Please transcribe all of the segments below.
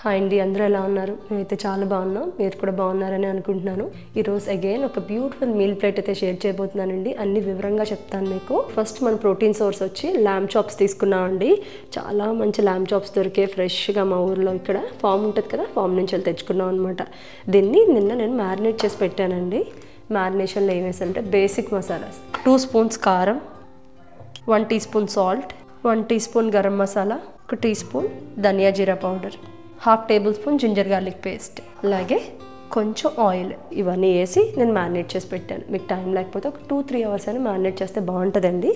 Hi అండి, అందరూ ఎలా ఉన్నారు? నేనైతే చాలా బాగున్నాను. మీరు కూడా బాగున్నారని అనుకుంటున్నాను. ఈరోజు అగైన్ ఒక బ్యూటిఫుల్ మీల్ ప్లేట్ అయితే షేర్ చేయబోతున్నానండి. అన్ని వివరంగా చెప్తాను మీకు. ఫస్ట్ మన ప్రోటీన్ సోర్స్ వచ్చి ల్యామ్ చాప్స్ తీసుకున్నామండి. చాలా మంచి ల్యామ్ చాప్స్ దొరికే ఫ్రెష్గా మా ఊర్లో ఇక్కడ ఫామ్ ఉంటుంది కదా, ఫామ్ నుంచి వెళ్ళి తెచ్చుకున్నాం అనమాట. దీన్ని నిన్న నేను మ్యారినేట్ చేసి పెట్టానండి. మ్యారినేషన్లో ఏం వేసానంటే బేసిక్ మసాలాస్, 2 స్పూన్స్ కారం, 1 teaspoon salt, 1 teaspoon garam masala, 1 teaspoon dhania jeera powder, 1/2 tablespoon ginger garlic paste, అలాగే కొంచెం ఆయిల్, ఇవన్నీ వేసి నేను మ్యారినేట్ చేసి పెట్టాను. మీకు టైం లేకపోతే ఒక 2-3 అవర్స్ అయినా మ్యారినేట్ చేస్తే బాగుంటుందండి.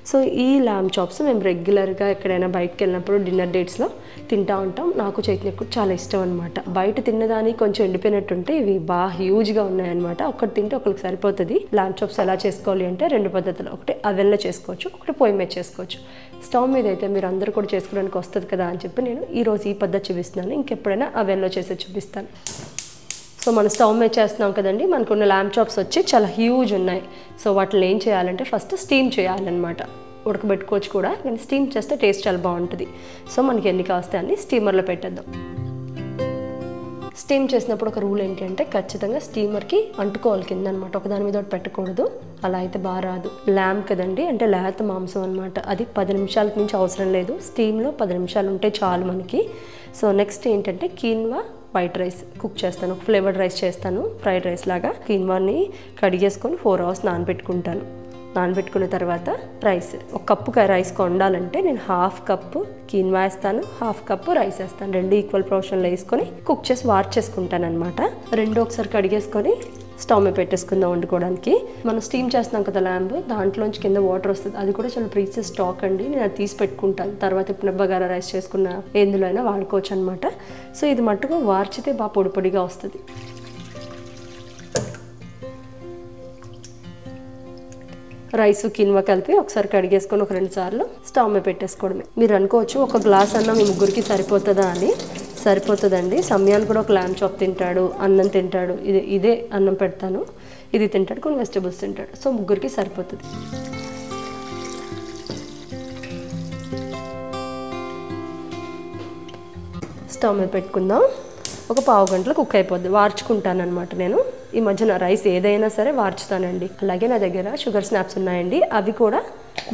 సో ఈ ల్యామ్ చాప్స్ మేము రెగ్యులర్గా ఎక్కడైనా బయటకు వెళ్ళినప్పుడు డిన్నర్ డేట్స్లో తింటూ ఉంటాం. నాకు చైతన్యకు చాలా ఇష్టం అనమాట. బయట తిన్నదానికి కొంచెం ఎండిపోయినట్టుంటే ఇవి బాగా హ్యూజ్గా ఉన్నాయన్నమాట. ఒకటి తింటే ఒకరికి సరిపోతుంది. ల్యామ్ చాప్స్ ఎలా చేసుకోవాలి అంటే 2 పద్ధతులు. ఒకటి అవెన్లో చేసుకోవచ్చు, ఒకటి పొయ్యి మీద చేసుకోవచ్చు. స్టవ్ మీద అయితే మీరు అందరూ కూడా చేసుకోవడానికి వస్తుంది కదా అని చెప్పి నేను ఈరోజు ఈ పద్ధతి చూపిస్తున్నాను. ఇంకెప్పుడైనా అవెన్లో చేసి చూపిస్తాను. సో మనం స్టవ్ మీద చేస్తున్నాం కదండి, మనకున్న ల్యామ్ చాప్స్ వచ్చి చాలా హ్యూజ్ ఉన్నాయి. సో వాటిని ఏం చేయాలంటే ఫస్ట్ స్టీమ్ చేయాలన్నమాట. ఉడకబెట్టుకోవచ్చు కూడా, కానీ స్టీమ్ చేస్తే టేస్ట్ చాలా బాగుంటుంది. సో మనకి ఎన్ని కాస్తే అన్ని స్టీమర్లో పెట్టేద్దాం. స్టీమ్ చేసినప్పుడు ఒక రూల్ ఏంటి అంటే ఖచ్చితంగా స్టీమర్కి అంటుకోవాలి కింద అనమాట. ఒకదాని మీద ఒకటి పెట్టకూడదు, అలా అయితే బాగా రాదు. ల్యామ్ కదండి, అంటే లేత మాంసం అనమాట. అది 10 నిమిషాలకు మించి అవసరం లేదు. స్టీమ్లో 10 నిమిషాలు ఉంటే చాలు మనకి. సో నెక్స్ట్ ఏంటంటే కీన్వా వైట్ రైస్ కుక్ చేస్తాను. ఒక ఫ్లేవర్డ్ రైస్ చేస్తాను, ఫ్రైడ్ రైస్ లాగా. కీన్వాని కడిగేసుకొని 4 అవర్స్ నానబెట్టుకుంటాను. నానబెట్టుకున్న తర్వాత రైస్, ఒక కప్పు రైస్కి వండాలంటే నేను 1/2 కప్పు కీన్వా వేస్తాను, 1/2 కప్పు రైస్ వేస్తాను. 2 ఈక్వల్ పోర్షన్లో వేసుకొని కుక్ చేసి వార్చేసుకుంటాను అనమాట. 2 ఒకసారి కడిగేసుకొని స్టవ్ మీద పెట్టేసుకుందాం వండుకోవడానికి. మనం స్టీమ్ చేస్తున్నాం కదా ల్యాంబ్, దాంట్లోంచి కింద వాటర్ వస్తుంది. అది కూడా చాలా ప్రీసియస్ స్టాక్ అండి. నేను అది తీసి పెట్టుకుంటాను. తర్వాత ఇప్పుడు బగారా రైస్ చేసుకున్న ఎందులో అయినా వాడుకోవచ్చు అనమాట. సో ఇది మట్టుకు వార్చితే బాగా పొడి పొడిగా వస్తుంది. రైస్ కిన్వా కలిపి ఒకసారి కడిగేసుకొని ఒక 2 సార్లు స్టవ్ మీద పెట్టేసుకోవడమే. మీరు అనుకోవచ్చు ఒక గ్లాస్ అన్నం మీ ముగ్గురికి సరిపోతుందా అని. సరిపోతుందండి. సమయాన్ని కూడా ఒక ల్యామ్ చాప్ తింటాడు, అన్నం తింటాడు, ఇదే అన్నం పెడతాను, ఇది తింటాడు, కొన్ని వెజిటబుల్స్ తింటాడు. సో ముగ్గురికి సరిపోతుంది. స్టవ్ మీద పెట్టుకుందాం. ఒక పావు గంటలో కుక్ అయిపోద్ది. వార్చుకుంటాను అనమాట నేను. ఈ మధ్యన రైస్ ఏదైనా సరే వార్చుతానండి. అలాగే నా దగ్గర షుగర్ స్నాప్స్ ఉన్నాయండి, అవి కూడా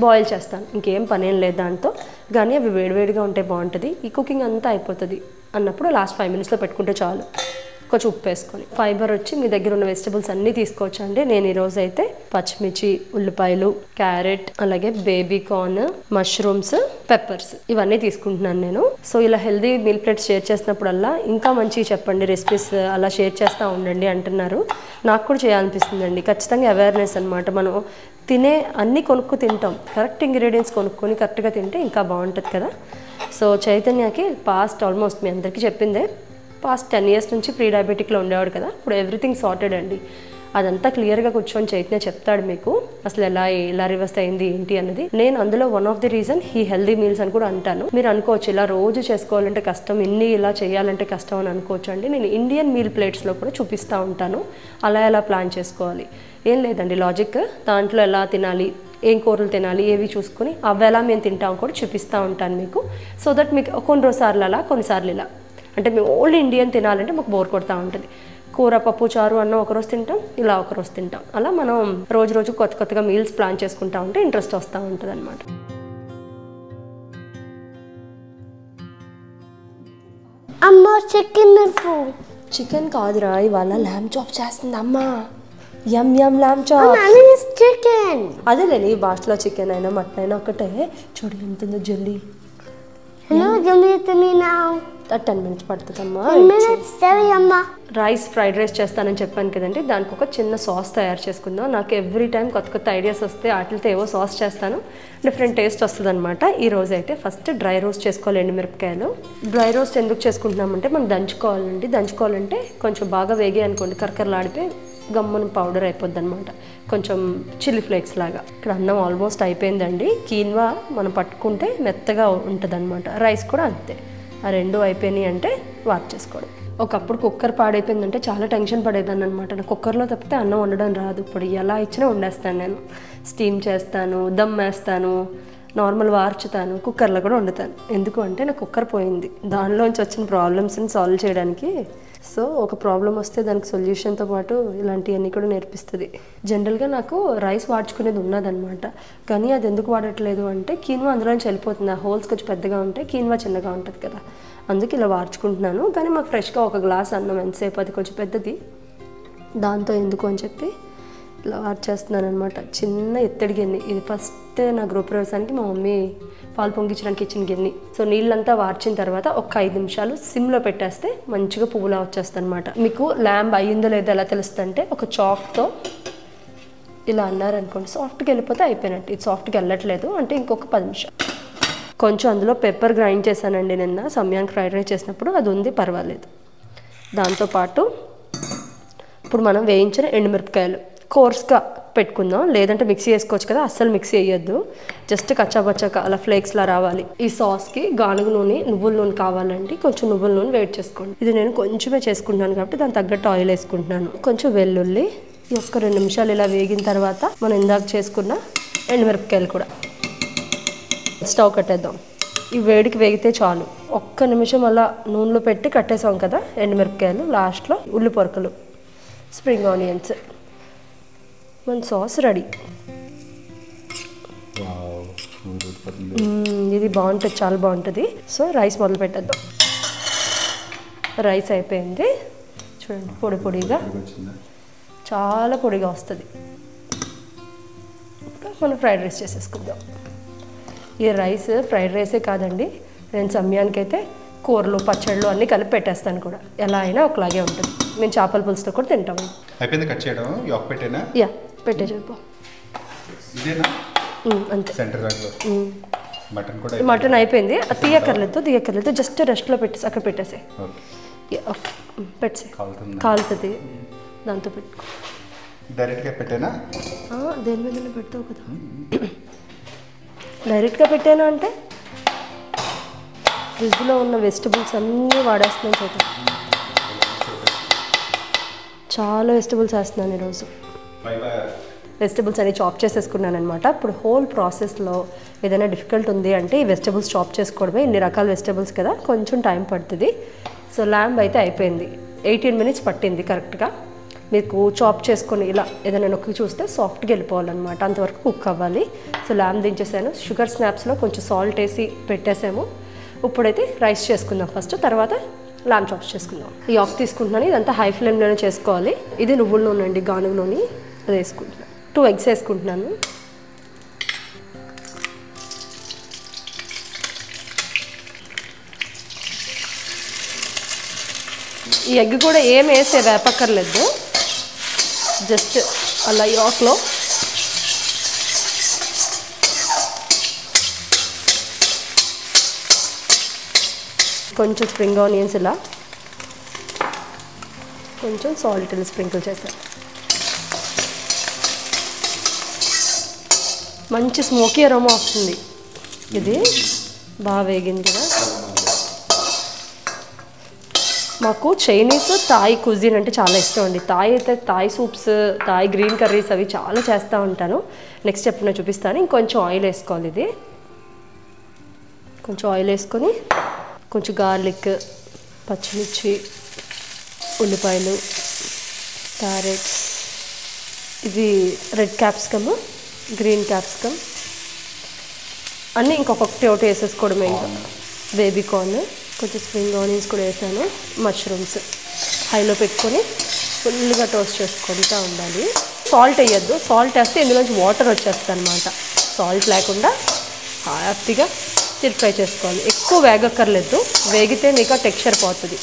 బాయిల్ చేస్తాను. ఇంకేం పనేం లేదు దాంతో, కానీ అవి వేడివేడిగా ఉంటే బాగుంటుంది. ఈ కుకింగ్ అంతా అయిపోతుంది అన్నప్పుడు లాస్ట్ 5 మినిట్స్లో పెట్టుకుంటే చాలు. కొంచెం ఉప్పు వేసుకొని. ఫైబర్ వచ్చి మీ దగ్గర ఉన్న వెజిటబుల్స్ అన్నీ తీసుకోవచ్చు అండి. నేను ఈరోజు అయితే పచ్చిమిర్చి, ఉల్లిపాయలు, క్యారెట్, అలాగే బేబీ కార్న్, మష్రూమ్స్, పెప్పర్స్, ఇవన్నీ తీసుకుంటున్నాను నేను. సో ఇలా హెల్దీ మీల్ ప్లేట్స్ షేర్ చేసినప్పుడల్లా ఇంకా మంచిగా చెప్పండి, రెసిపీస్ అలా షేర్ చేస్తూ ఉండండి అంటున్నారు. నాకు కూడా చేయాలనిపిస్తుందండి. ఖచ్చితంగా అవేర్నెస్ అనమాట. మనం తినే అన్నీ కొనుక్కు తింటాం, కరెక్ట్ ఇంగ్రీడియంట్స్ కొనుక్కొని కరెక్ట్గా తింటే ఇంకా బాగుంటుంది కదా. సో చైతన్యకి పాస్ట్ ఆల్మోస్ట్ మీ అందరికీ చెప్పిందే, పాస్ట్ 10 ఇయర్స్ నుంచి ప్రీ డయాబెటిక్లో ఉండేవాడు కదా. ఇప్పుడు ఎవ్రీథింగ్ సార్టెడ్ అండి. అదంతా క్లియర్గా కూర్చొని చైతన్య చెప్తాడు మీకు అసలు ఎలా రివర్స్ అయింది ఏంటి అన్నది. నేను అందులో వన్ ఆఫ్ ది రీజన్ ఈ హెల్దీ మీల్స్ అని కూడా అంటాను. మీరు అనుకోవచ్చు ఇలా రోజు చేసుకోవాలంటే కష్టం, ఇన్ని ఇలా చేయాలంటే కష్టం అని అనుకోవచ్చు అండి. నేను ఇండియన్ మీల్ ప్లేట్స్లో కూడా చూపిస్తూ ఉంటాను అలా ఎలా ప్లాన్ చేసుకోవాలి. ఏం లేదండి, లాజిక్ దాంట్లో ఎలా తినాలి, ఏం కూరలు తినాలి, ఏవి చూసుకొని అవి ఎలా మేము తింటాం కూడా చూపిస్తూ ఉంటాను మీకు. సో దట్ మీకు కొన్ని సార్లు అలా, కొన్నిసార్లు ఇలా. అంటే మేము ఓన్లీ ఇండియన్ తినాలంటే మాకు బోర్ కొడతా ఉంటుంది. కూర, పప్పు, చారు, అన్నం ఒకరోజు తింటాం, ఇలా ఒకరోజు తింటాం. అలా మనం రోజు కొత్తగా మీల్స్ ప్లాన్ చేసుకుంటా ఉంటే ఇంట్రెస్ట్ వస్తూ ఉంటుంది అనమాట. అమ్మ చికెన్ కాదురా, ఇవాళ ల్యామ్ చాప్ చేస్తుంది అమ్మ. యమ్ యమ్ ల్యామ్ చాప్. చికెన్ అదేలే, నీ భాషలో చికెన్ అయినా మటన్ అయినా ఒకటే. చూడు ఎంత ఉందో జల్లీ. Hello, 10 minutes పడుతుందమ్మా. 10 minutes అమ్మా. రైస్ ఫ్రైడ్ రైస్ చేస్తానని చెప్పాను కదండి, దానికి ఒక చిన్న సాస్ తయారు చేసుకుందాం. నాకు ఎవ్రీ టైం కొత్త ఐడియాస్ వస్తే వాటితో ఏవో సాస్ చేస్తాను, డిఫరెంట్ టేస్ట్ వస్తుంది అనమాట. ఈరోజు అయితే ఫస్ట్ డ్రై రోస్ట్ చేసుకోవాలి ఎండుమిరపకాయలు. డ్రై రోస్ట్ ఎందుకు చేసుకుంటున్నామంటే మనం దంచుకోవాలంటే కొంచెం బాగా వేగే అనుకోండి, కరకరలాడిపోయి గమ్మున పౌడర్ అయిపోద్ది అనమాట, కొంచెం చిల్లీ ఫ్లేక్స్ లాగా. ఇక్కడ అన్నం ఆల్మోస్ట్ అయిపోయిందండి. కీన్వా మనం పట్టుకుంటే మెత్తగా ఉంటుంది అనమాట, రైస్ కూడా అంతే. ఆ 2 అయిపోయినాయి అంటే వార్చేసుకోవడం. ఒకప్పుడు కుక్కర్ పాడైపోయిందంటే చాలా టెన్షన్ పడేదాన్ని అనమాట. నాకు కుక్కర్లో తప్పితే అన్నం వండడం రాదు. ఇప్పుడు ఎలా ఇచ్చినా వండేస్తాను నేను. స్టీమ్ చేస్తాను, దమ్ వేస్తాను, నార్మల్ వార్చుతాను, కుక్కర్లో కూడా వండుతాను. ఎందుకు అంటే నాకు కుక్కర్ పోయింది, దానిలోంచి వచ్చిన ప్రాబ్లమ్స్ని సాల్వ్ చేయడానికి. సో ఒక ప్రాబ్లం వస్తే దానికి సొల్యూషన్తో పాటు ఇలాంటివన్నీ కూడా నేర్పిస్తుంది. జనరల్గా నాకు రైస్ వాడ్చుకునేది ఉన్నదనమాట, కానీ అది ఎందుకు వాడట్లేదు అంటే కీన్వా అందులోంచి వెళ్ళిపోతుంది. ఆ హోల్స్ కొంచెం పెద్దగా ఉంటాయి, కీన్వా చిన్నగా ఉంటుంది కదా, అందుకే ఇలా వాడ్చుకుంటున్నాను. కానీ మాకు ఫ్రెష్గా ఒక గ్లాస్ అన్నం ఎంతసేపు, అది కొంచెం పెద్దది, దాంతో ఎందుకు అని చెప్పి ఇలా వార్చేస్తున్నాను అనమాట. చిన్న ఎత్తడి గిన్నె ఇది. ఫస్ట్ నా గృహప్రవేశానికి మా మమ్మీ పాలు పొంగించడానికి ఇచ్చిన గిన్నె. సో నీళ్ళంతా వార్చిన తర్వాత ఒక 5 నిమిషాలు సిమ్లో పెట్టేస్తే మంచిగా పువ్వులా వచ్చేస్తుంది అనమాట. మీకు ల్యాంబ్ అయ్యిందో లేదో ఎలా తెలుస్తుంది అంటే ఒక చాక్తో ఇలా అన్నారనుకోండి, సాఫ్ట్గా వెళ్ళిపోతే అయిపోయినట్టు. ఇది సాఫ్ట్గా వెళ్ళట్లేదు అంటే ఇంకొక 10 నిమిషాలు. కొంచెం అందులో పెప్పర్ గ్రైండ్ చేశానండి నిన్న సమయానికి ఫ్రైడ్ రైస్ చేసినప్పుడు, అది ఉంది, పర్వాలేదు. దాంతోపాటు ఇప్పుడు మనం వేయించిన ఎండుమిరపకాయలు కోర్స్గా పెట్టుకుందాం, లేదంటే మిక్సీ వేసుకోవచ్చు కదా, అస్సలు మిక్సీ వేయొద్దు, జస్ట్ కచ్చాబచ్చాక అలా ఫ్లేక్స్లా రావాలి. ఈ సాస్కి గానుగ నూనె, నువ్వుల నూనె కావాలండి, కొంచెం నువ్వుల నూనె వేడి చేసుకోండి. ఇది నేను కొంచెమే చేసుకుంటున్నాను కాబట్టి దానికి తగ్గట్టు ఆయిల్ వేసుకుంటున్నాను. కొంచెం వెల్లుల్లి, ఈ ఒక్క 2 నిమిషాలు ఇలా వేగిన తర్వాత మనం ఇందాక చేసుకున్న ఎండుమిరపకాయలు కూడా స్టవ్ కట్టేద్దాం. ఈ వేడికి వేగితే చాలు. ఒక్క నిమిషం అలా నూనెలో పెట్టి కట్టేసాం కదా ఎండుమిరపకాయలు. లాస్ట్లో ఉల్లి పొరకలు, స్ప్రింగ్ ఆనియన్స్, మన సాస్ రెడీ. ఇది బాగుంటుంది, చాలా బాగుంటుంది. సో రైస్ మొదలు పెట్టేద్దాం. రైస్ అయిపోయింది చూడండి, పొడి పొడిగా, చాలా పొడిగా వస్తుంది. మనం ఫ్రైడ్ రైస్ చేసేసుకుందాం. ఈ రైస్ ఫ్రైడ్ రైసే కాదండి, నేను సమయానికైతే కూరలు, పచ్చళ్ళు అన్నీ కలిపి పెట్టేస్తాను కూడా. ఎలా అయినా ఒకలాగే ఉంటుంది. మేము చేపల పులుసుతో కూడా తింటాము. అయిపోయింది కట్ చేయడం, యాక్ పెట్టేనా? యా పెట్టే చెప్పు. ఇదేనా? అంతే. సెంటర్ దాంట్లో మటన్ కూడా మటన్ అయిపోయింది. తీయక్కర్లేదు, జస్ట్ రెస్ట్లో పెట్టేసి అక్కడ పెట్టేసే. పెట్టేసి కాలుతుంది, దాంతో పెట్టుకో. డైరెక్ట్గా పెట్టేనా? దేని మీద పెడతావు కదా. డైరెక్ట్గా పెట్టాను అంటే ఫ్రిడ్జ్లో ఉన్న వెజిటబుల్స్ అన్నీ వాడేస్తున్నాను చూడ. చాలా వెజిటబుల్స్ వేస్తున్నాను ఈరోజు. వెజిటబుల్స్ అన్ని చాప్ చేసేసుకున్నాను అనమాట. ఇప్పుడు హోల్ ప్రాసెస్లో ఏదైనా డిఫికల్ట్ ఉంది అంటే ఈ వెజిటబుల్స్ చాప్ చేసుకోవడమే. ఇన్ని రకాల వెజిటబుల్స్ కదా, కొంచెం టైం పడుతుంది. సో ల్యాంబ్ అయితే అయిపోయింది, 18 minutes పట్టింది కరెక్ట్గా. మీకు చాప్ చేసుకొని ఇలా ఏదైనా నొక్కి చూస్తే సాఫ్ట్గా వెళ్ళిపోవాలన్నమాట, అంతవరకు కుక్ అవ్వాలి. సో ల్యాంబ్ దించేసాను. షుగర్ స్నాప్స్లో కొంచెం సాల్ట్ వేసి పెట్టేసాము. ఇప్పుడైతే రైస్ చేసుకుందాం ఫస్ట్, తర్వాత ల్యాంబ్ చాప్స్ చేసుకుందాం. ఈ ఆఫ్ తీసుకుంటున్నాను, ఇదంతా హై ఫ్లేమ్లోనే చేసుకోవాలి. ఇది నువ్వుల నూనె అండి, గానుగ నూనె, అది వేసుకుంటున్నాను. 2 eggs వేసుకుంటున్నాను. ఈ ఎగ్ కూడా ఏం వేసే వేపక్కర్లేదు, జస్ట్ అలా యాక్లో కొంచెం స్ప్రింగ్ ఆనియన్స్, ఇలా కొంచెం సాల్ట్ స్ప్రింకిల్ చేశాను. మంచి స్మోకీ అరోమా వస్తుంది. ఇది బాగా వేగింది కదా. మాకు చైనీస్, థాయ్ కుజిన్ అంటే చాలా ఇష్టం అండి. థాయ్ అయితే Thai soups, Thai green curries అవి చాలా చేస్తూ ఉంటాను. నెక్స్ట్ ఎప్పుడైనా చూపిస్తాను. ఇంకొంచెం ఆయిల్ వేసుకోవాలి. ఇది కొంచెం ఆయిల్ వేసుకొని కొంచెం గార్లిక్, పచ్చిమిర్చి, ఉల్లిపాయలు, క్యారెట్స్, ఇది రెడ్ క్యాప్సికమ్, గ్రీన్ క్యాప్సికమ్ అన్నీ ఇంకొకటి ఒకటి వేసేసుకోవడమే. ఇంకా బేబీ కార్న్, కొంచెం స్ప్రింగ్ ఆనియన్స్ కూడా వేసాను, మష్రూమ్స్ హైలో పెట్టుకొని ఫుల్గా టోస్ట్ చేసుకుంటూ ఉండాలి. సాల్ట్ వేయద్దు, సాల్ట్ వేస్తే ఇందులోంచి వాటర్ వచ్చేస్తుంది అనమాట. సాల్ట్ లేకుండా హ్యాపీగా ఫ్రై చేసుకోవాలి. ఎక్కువ వేగక్కర్లేదు, వేగితే మీకు ఆ టెక్స్చర్ పోతుంది.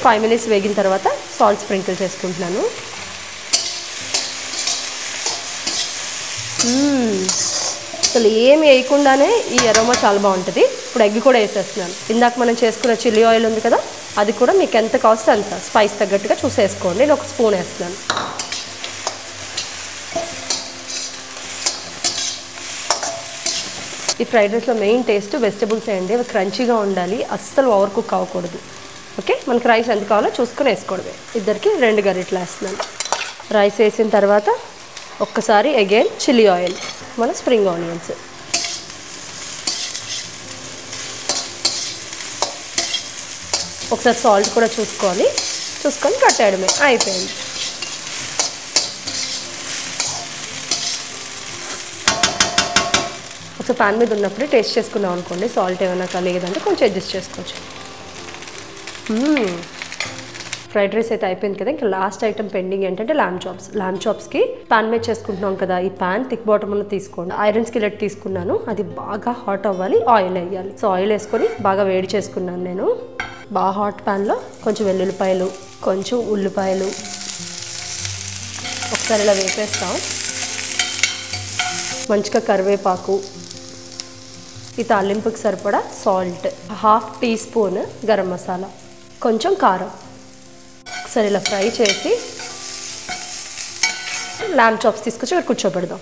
5 minutes వేగిన తర్వాత సాల్ట్ స్ప్రింకిల్ చేసుకుంటున్నాను. అసలు ఏమి వేయకుండానే ఈ అరోమా చాలా బాగుంటుంది. ఇప్పుడు ఎగ్ కూడా వేసేస్తున్నాను. ఇందాక మనం చేసుకున్న చిల్లీ ఆయిల్ ఉంది కదా, అది కూడా మీకు ఎంత కాస్ట్ అంత స్పైస్ తగ్గట్టుగా చూసి వేసుకోండి. నేను 1 స్పూన్ వేస్తున్నాను. ఈ ఫ్రైడ్ రైస్లో మెయిన్ టేస్ట్ వెజిటబుల్స్ వేయండి, అవి క్రంచీగా ఉండాలి, అస్సలు ఓవర్ కుక్ అవ్వకూడదు. ఓకే, మనకి రైస్ ఎంత కావాలో చూసుకొని వేసుకోవడమే. ఇద్దరికి 2 గరిటెలు వేస్తున్నాను. రైస్ వేసిన తర్వాత ఒక్కసారి అగైన్ చిల్లీ ఆయిల్, మన స్ప్రింగ్ ఆనియన్స్. ఒకసారి సాల్ట్ కూడా చూసుకొని కట్టేయడమే, అయిపోయింది. ఒకసారి ప్యాన్ మీద ఉన్నప్పుడే టేస్ట్ చేసుకున్నాం అనుకోండి, సాల్ట్ ఏమైనా లేదంటే కొంచెం అడ్జస్ట్ చేసుకోవచ్చు. ఫ్రైడ్ రైస్ అయితే అయిపోయింది కదా. ఇంకా లాస్ట్ ఐటమ్ పెండింగ్ ఏంటంటే ల్యామ్ చాప్స్. ల్యామ్ చాప్స్కి ప్యాన్ మీద చేసుకుంటున్నాం కదా, ఈ ప్యాన్ థిక్ బాటమ్ ఉన్న తీసుకోండి. ఐరన్ స్కిలెట్ తీసుకున్నాను, అది బాగా హాట్ అవ్వాలి, ఆయిల్ వేయాలి. సో ఆయిల్ వేసుకొని బాగా వేడి చేసుకున్నాను నేను. బాగా హాట్ ప్యాన్లో కొంచెం వెల్లుల్లిపాయలు, కొంచెం ఉల్లిపాయలు ఒకసారి ఇలా వేపేస్తాం. మంచిగా కరివేపాకు, ఈ తాలింపుకి సరిపడా salt, 1/2 teaspoon garam masala, కొంచెం కారం. ఒకసారి ఇలా ఫ్రై చేసి ల్యామ్ చాప్స్ తీసుకొచ్చి ఇక్కడ కూర్చోబెడదాం.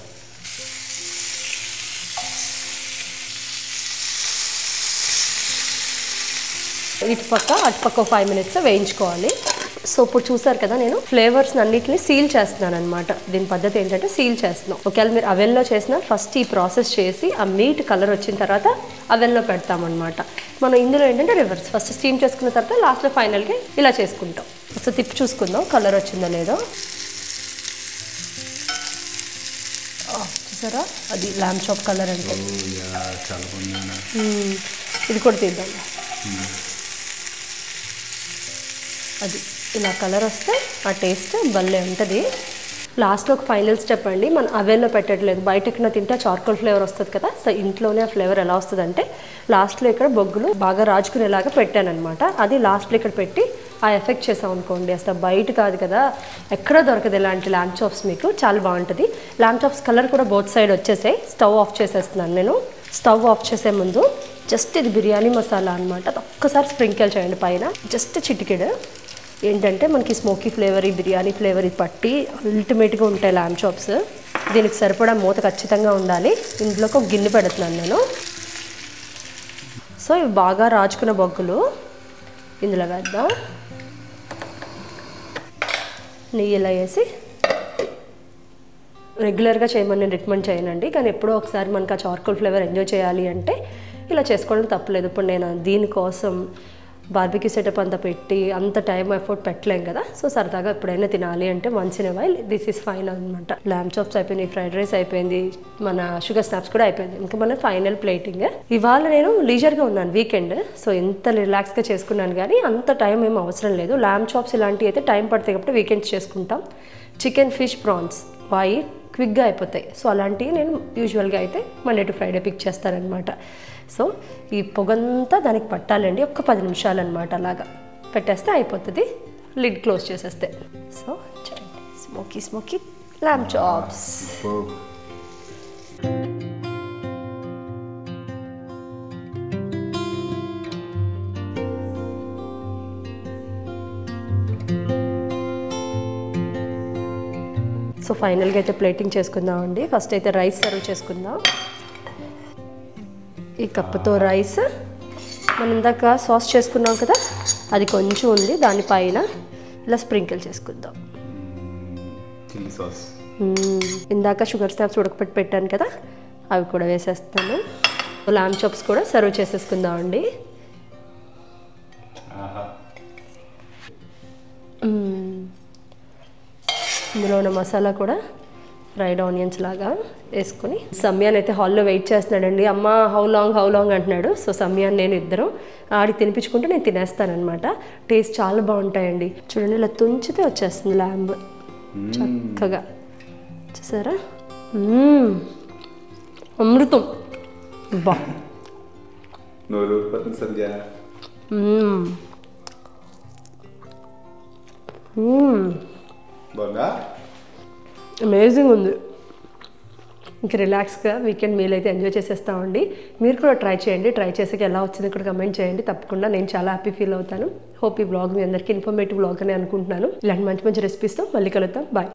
ఇటుపక్క అటుపక్క 5 minutes వేయించుకోవాలి. సో ఇప్పుడు చూసారు కదా, నేను ఫ్లేవర్స్ అన్నిటిని సీల్ చేస్తున్నాను అనమాట. దీని పద్ధతి ఏంటంటే సీల్ చేస్తున్నాం. ఒకవేళ మీరు అవెన్లో చేసినా ఫస్ట్ ఈ ప్రాసెస్ చేసి ఆ మీట్ కలర్ వచ్చిన తర్వాత అవెన్లో పెడతామన్నమాట. మనం ఇందులో ఏంటంటే రివర్స్, ఫస్ట్ స్టీమ్ చేసుకున్న తర్వాత లాస్ట్లో ఫైనల్గా ఇలా చేసుకుంటాం. సో తిప్పి చూసుకుందాం కలర్ వచ్చిందో లేదో. చూసారా, అది ల్యామ్ చాప్ కలర్ అంటే. ఇది కూడా తీద్దాం. అది ఇలా కలర్ వస్తే ఆ టేస్ట్ భలే ఉంటుంది. లాస్ట్లో ఒక ఫైనల్ స్టెప్ అండి, మనం అవెన్లో పెట్టట్లేదు. బయట ఎక్కడ తింటే చార్కోల్ ఫ్లేవర్ వస్తుంది కదా, సో ఇంట్లోనే ఆ ఫ్లేవర్ ఎలా వస్తుంది అంటే లాస్ట్లో ఇక్కడ బొగ్గులు బాగా రాజుకునేలాగా పెట్టానమాట. అది లాస్ట్లో ఇక్కడ పెట్టి ఆ ఎఫెక్ట్ చేసాం అనుకోండి, అసలు బయట కాదు కదా, ఎక్కడ దొరకదు ఇలాంటి ల్యామ్ చాప్స్. మీకు చాలా బాగుంటుంది. ల్యామ్ చాప్స్ కలర్ కూడా బోత్ సైడ్ వచ్చేసాయి. స్టవ్ ఆఫ్ చేసేస్తున్నాను నేను. స్టవ్ ఆఫ్ చేసే ముందు జస్ట్ ఇది బిర్యానీ మసాలా అనమాట, అది ఒక్కసారి స్ప్రింకిల్ చేయండి పైన, జస్ట్ చిటికెడు. ఏంటంటే మనకి స్మోకీ ఫ్లేవర్, ఈ బిర్యానీ ఫ్లేవర్ ఇది పట్టి అల్టిమేట్గా ఉంటాయి ల్యామ్ చాప్స్. దీనికి సరిపడా మూత ఖచ్చితంగా ఉండాలి. ఇందులోకి ఒక గిన్నె పెడుతున్నాను నేను. సో ఇవి బాగా రాజుకున్న బొగ్గులు ఇందులో వేద్దాం. నెయ్యి ఇలా వేసి, రెగ్యులర్గా చేయమని నేను రికమెండ్ చేయనండి, కానీ ఎప్పుడో ఒకసారి మనకు ఆ చార్కోల్ ఫ్లేవర్ ఎంజాయ్ చేయాలి అంటే ఇలా చేసుకోవడం తప్పలేదు. ఇప్పుడు నేను దీనికోసం బార్బిక్యూ సెటప్ అంతా పెట్టి అంత టైం ఎఫర్ట్ పెట్టలేం కదా, సో సరదాగా ఎప్పుడైనా తినాలి అంటే once in a while this is fine అనమాట. ల్యామ్ చాప్స్ అయిపోయింది, ఫ్రైడ్ రైస్ అయిపోయింది, మన షుగర్ స్నాప్స్ కూడా అయిపోయింది. ఇంకా మన ఫైనల్ ప్లేటింగ్. ఇవాళ నేను లీజర్గా ఉన్నాను, వీకెండ్, సో ఎంత రిలాక్స్గా చేసుకున్నాను, కానీ అంత టైం ఏం అవసరం లేదు. ల్యామ్ చాప్స్ ఇలాంటివి అయితే టైం పడతాయి కాబట్టి వీకెండ్స్ చేసుకుంటాం. చికెన్, ఫిష్, ప్రాన్స్ వాయి క్విక్గా అయిపోతాయి. సో అలాంటివి నేను యూజువల్గా అయితే మండే టు ఫ్రైడే పిక్ చేస్తానమాట. సో ఈ పొగంతా దానికి పట్టాలండి, ఒక్క 10 నిమిషాలు అనమాట. అలాగా పెట్టేస్తే అయిపోతుంది, లిడ్ క్లోజ్ చేసేస్తే. సో చూడండి, స్మోకీ స్మోకీ ల్యామ్ చాప్స్. సో ఫైనల్గా అయితే ప్లేటింగ్ చేసుకుందామండి. ఫస్ట్ అయితే రైస్ సర్వ్ చేసుకుందాం. ఈ కప్పుతో రైస్, మనం ఇందాక సాస్ చేసుకున్నాం కదా, అది కొంచెం ఉంది, దానిపైన ఇలా స్ప్రింకిల్ చేసుకుందాం. Chilli sauce. ఇందాక షుగర్ స్నాప్స్ ఉడకపెట్టి పెట్టాను కదా, అవి కూడా వేసేస్తాను. ల్యామ్ చాప్స్ కూడా సర్వ్ చేసేసుకుందామండి. ఇందులో ఉన్న మసాలా కూడా ఫ్రైడ్ ఆనియన్స్ లాగా వేసుకొని, సమ్యాన్ అయితే హాల్లో వెయిట్ చేస్తున్నాడండి. అమ్మ హౌ లాంగ్ అంటున్నాడు. సో సమ్యాన్ నేను ఇద్దరం ఆడికి తినిపించుకుంటూ నేను తినేస్తానమాట. టేస్ట్ చాలా బాగుంటాయండి. చూడండి, ఇలా తుంచితే వచ్చేస్తుంది ల్యాంబ్ చక్కగా. చూసారా, అమృతం. బా అమేజింగ్ ఉంది. ఇంక రిలాక్స్గా వీకెండ్ మీల్ అయితే ఎంజాయ్ చేసేస్తామండి. మీరు కూడా ట్రై చేయండి. ట్రై చేసాక ఎలా వచ్చింది కూడా కమెంట్ చేయండి. తప్పకుండా నేను చాలా హ్యాపీ ఫీల్ అవుతాను. హోప్ ఈ బ్లాగ్ మీ అందరికీ ఇన్ఫర్మేటివ్ బ్లాగ్ అని అనుకుంటున్నాను. ఇలాంటి మంచి మంచి రెసిపీస్తో మళ్ళీ కలుద్దాం. బాయ్.